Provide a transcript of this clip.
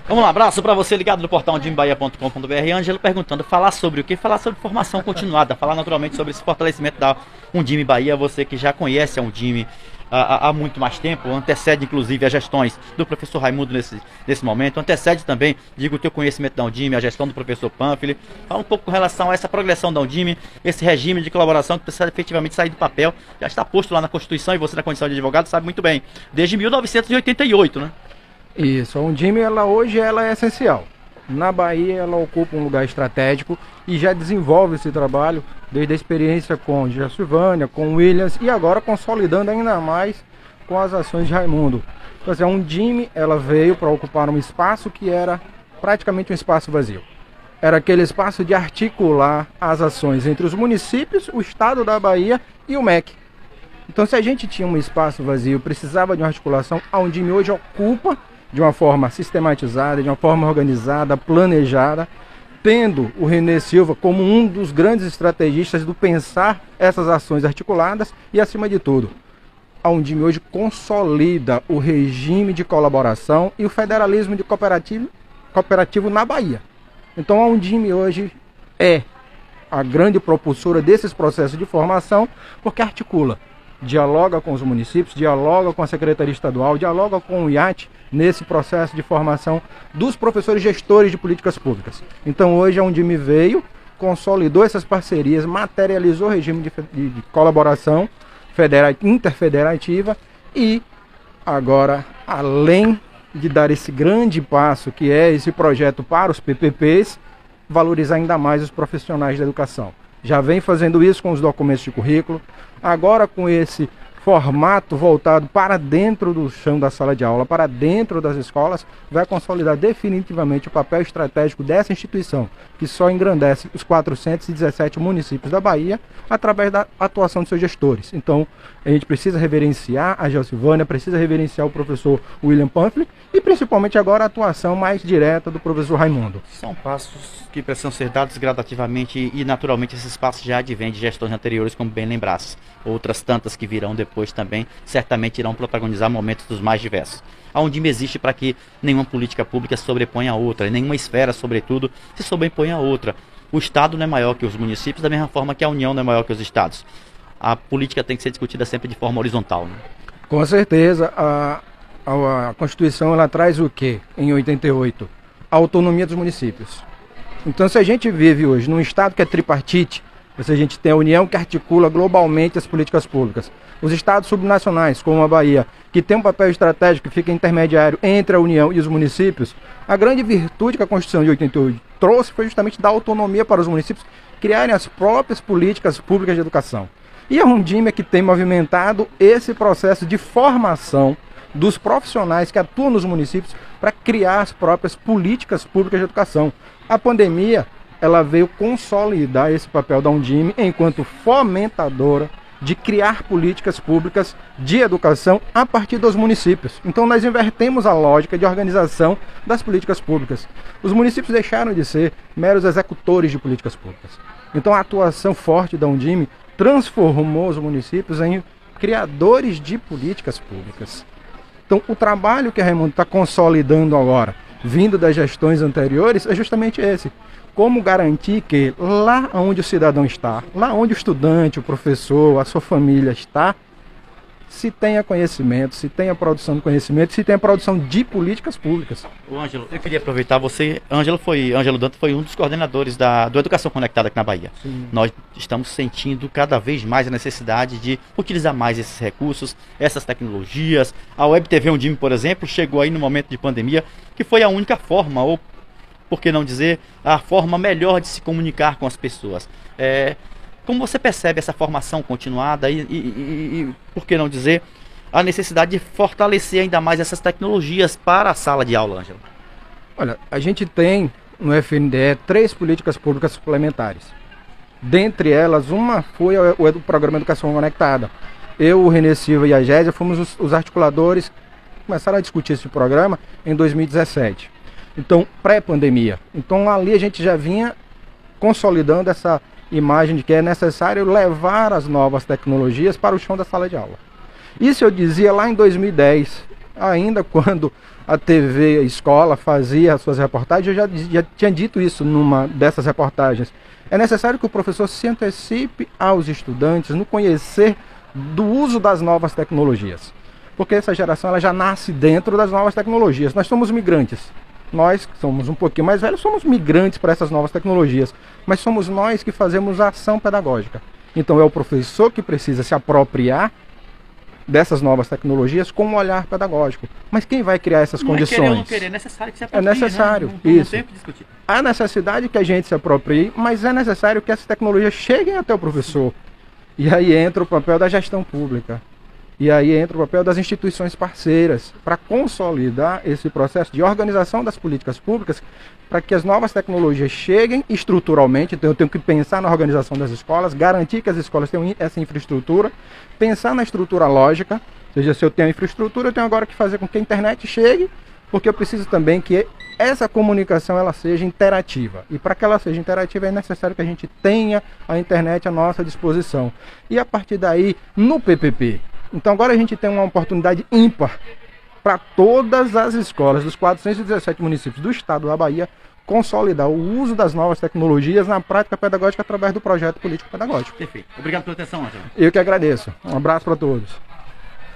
Vamos lá, abraço para você ligado no portal ondimbahia.com.br. Ângelo perguntando, falar sobre o que? Falar sobre formação continuada, falar naturalmente sobre esse fortalecimento da Undime Bahia. Você que já conhece a Undime há muito mais tempo, antecede inclusive as gestões do professor Raimundo nesse momento, antecede também, digo, o teu conhecimento da Undime, a gestão do professor Pamphili. Fala um pouco com relação a essa progressão da Undime, esse regime de colaboração que precisa efetivamente sair do papel, já está posto lá na Constituição e você na condição de advogado sabe muito bem, desde 1988, né? Isso, a Undime hoje ela é essencial. Na Bahia ela ocupa um lugar estratégico e já desenvolve esse trabalho desde a experiência com Silvânia, com Williams e agora consolidando ainda mais com as ações de Raimundo. Então, assim, a Undime ela veio para ocupar um espaço que era praticamente um espaço vazio. Era aquele espaço de articular as ações entre os municípios, o estado da Bahia e o MEC. Então, se a gente tinha um espaço vazio, precisava de uma articulação, a Undime hoje ocupa de uma forma sistematizada, de uma forma organizada, planejada, tendo o Renê Silva como um dos grandes estrategistas do pensar essas ações articuladas e, acima de tudo, a Undime hoje consolida o regime de colaboração e o federalismo de cooperativo na Bahia. Então a Undime hoje é a grande propulsora desses processos de formação, porque articula, dialoga com os municípios, dialoga com a Secretaria Estadual, dialoga com o IAT nesse processo de formação dos professores gestores de políticas públicas. Então hoje a Undime veio, consolidou essas parcerias, materializou o regime de colaboração interfederativa e agora, além de dar esse grande passo que é esse projeto para os PPPs, valorizar ainda mais os profissionais da educação. Já vem fazendo isso com os documentos de currículo, agora com esse formato voltado para dentro do chão da sala de aula, para dentro das escolas, vai consolidar definitivamente o papel estratégico dessa instituição, que só engrandece os 417 municípios da Bahia através da atuação de seus gestores. Então, a gente precisa reverenciar a Silvânia, precisa reverenciar o professor William Pamphili e principalmente agora a atuação mais direta do professor Raimundo. São passos que precisam ser dados gradativamente e naturalmente esses passos já advêm de gestões anteriores, como bem lembrasse. Outras tantas que virão depois também certamente irão protagonizar momentos dos mais diversos. A Undime existe para que nenhuma política pública sobreponha a outra, nenhuma esfera, sobretudo, se sobrepõe a outra. O Estado não é maior que os municípios, da mesma forma que a União não é maior que os Estados. A política tem que ser discutida sempre de forma horizontal, né? Com certeza, a Constituição ela traz o quê? Em 88? A autonomia dos municípios. Então, se a gente vive hoje num Estado que é tripartite, se a gente tem a União que articula globalmente as políticas públicas, os estados subnacionais, como a Bahia, que tem um papel estratégico que fica intermediário entre a União e os municípios, a grande virtude que a Constituição de 88 trouxe foi justamente dar autonomia para os municípios criarem as próprias políticas públicas de educação. E a Undime é que tem movimentado esse processo de formação dos profissionais que atuam nos municípios para criar as próprias políticas públicas de educação. A pandemia ela veio consolidar esse papel da Undime enquanto fomentadora de criar políticas públicas de educação a partir dos municípios. Então nós invertemos a lógica de organização das políticas públicas. Os municípios deixaram de ser meros executores de políticas públicas. Então a atuação forte da Undime transformou os municípios em criadores de políticas públicas. Então o trabalho que a Raimundo está consolidando agora, vindo das gestões anteriores, é justamente esse. Como garantir que lá onde o cidadão está, lá onde o estudante, o professor, a sua família está, se tenha conhecimento, se tenha produção de conhecimento, se tenha produção de políticas públicas. O Ângelo, eu queria aproveitar você, Ângelo Dantas foi um dos coordenadores do Educação Conectada aqui na Bahia. Sim. Nós estamos sentindo cada vez mais a necessidade de utilizar mais esses recursos, essas tecnologias. A Web TV Undime, por exemplo, chegou aí no momento de pandemia, que foi a única forma, ou por que não dizer, a forma melhor de se comunicar com as pessoas. Como você percebe essa formação continuada e, por que não dizer, a necessidade de fortalecer ainda mais essas tecnologias para a sala de aula, Ângelo? Olha, a gente tem no FNDE 3 políticas públicas suplementares. Dentre elas, uma foi o Programa Educação Conectada. Eu, o Renê Silva e a Gésia fomos os articuladores que começaram a discutir esse programa em 2017. Então, pré-pandemia. Então, ali a gente já vinha consolidando essa imagem de que é necessário levar as novas tecnologias para o chão da sala de aula. Isso eu dizia lá em 2010, ainda quando a TV Escola fazia as suas reportagens, eu já tinha dito isso numa dessas reportagens. É necessário que o professor se antecipe aos estudantes no conhecer do uso das novas tecnologias. Porque essa geração ela já nasce dentro das novas tecnologias. Nós somos migrantes. Nós, que somos um pouquinho mais velhos, somos migrantes para essas novas tecnologias. Mas somos nós que fazemos a ação pedagógica. Então é o professor que precisa se apropriar dessas novas tecnologias com um olhar pedagógico. Mas quem vai criar essas condições? Querer ou não querer, é necessário que se aproprie, É necessário, né? Não isso. tem o que discutir. Há necessidade que a gente se aproprie, mas é necessário que essas tecnologias cheguem até o professor. E aí entra o papel da gestão pública. E aí entra o papel das instituições parceiras para consolidar esse processo de organização das políticas públicas para que as novas tecnologias cheguem estruturalmente. Então eu tenho que pensar na organização das escolas, garantir que as escolas tenham essa infraestrutura, pensar na estrutura lógica, ou seja, se eu tenho a infraestrutura, eu tenho agora que fazer com que a internet chegue, porque eu preciso também que essa comunicação ela seja interativa. E para que ela seja interativa é necessário que a gente tenha a internet à nossa disposição. E a partir daí, no PPP, então agora a gente tem uma oportunidade ímpar para todas as escolas dos 417 municípios do estado da Bahia consolidar o uso das novas tecnologias na prática pedagógica através do projeto político pedagógico. Perfeito. Obrigado pela atenção, Ângelo. Eu que agradeço. Um abraço para todos.